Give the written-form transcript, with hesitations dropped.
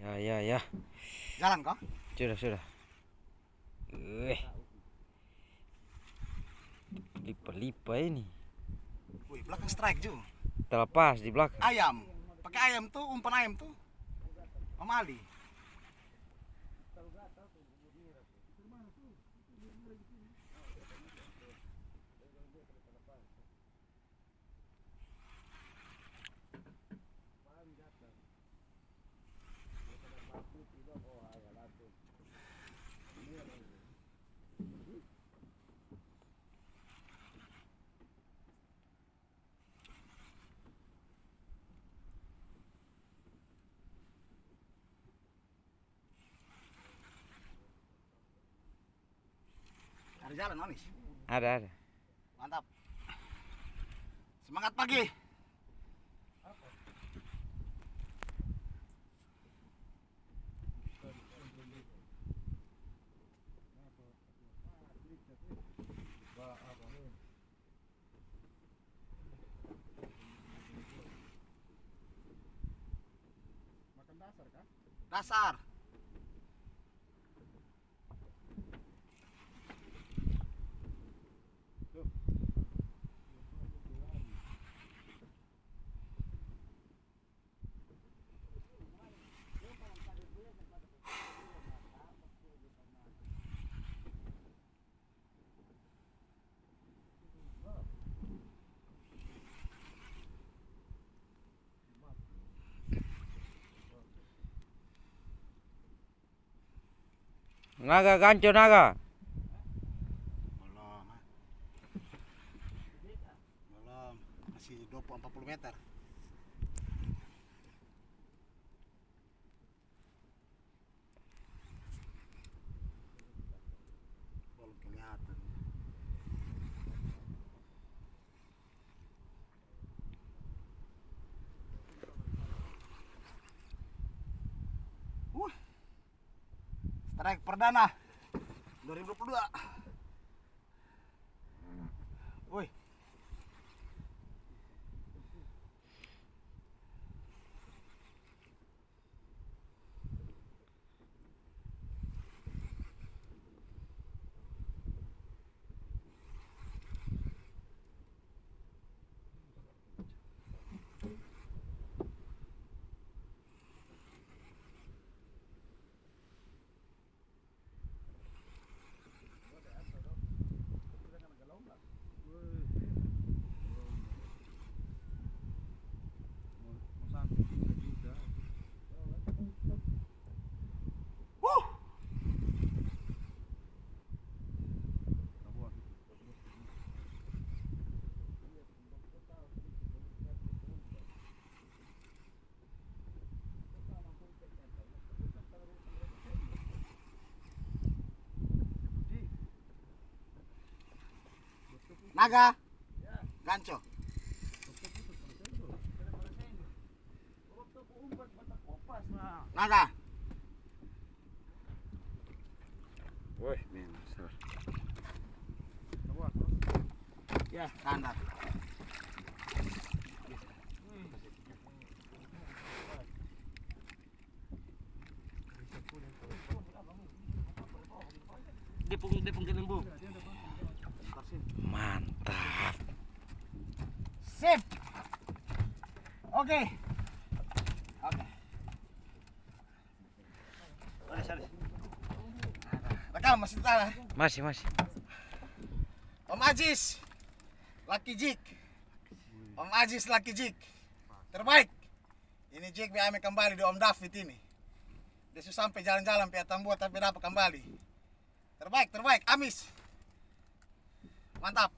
Ya. Jalan kok? Sudah. Lipa ini. Wih, belakang strike juga. Terlepas di belakang. Ayam. Pakai ayam tuh, umpan ayam tuh. Om Ali. Ada jalan, Onis. Ada. Mantap. Semangat pagi. Makan dasar kah? Dasar. Naga ganco naga. Belum. Masih 20-40 meter. Belum kelihatan. Strike perdana 2022. Woi. Naga. Ganco. Naga. Woi, besar. Ya, standar. Dia pun lembu. Mantap. Sip. Oke. Rekam masih tahan. Masih. Om Ajis. Lucky Jig. Om Ajis Lucky Jig. Terbaik. Ini jig kami kembali di Om David ini. Dia sudah sampai jalan-jalan pihak Tambua tapi dapat kembali. Terbaik. Amis. Mantap.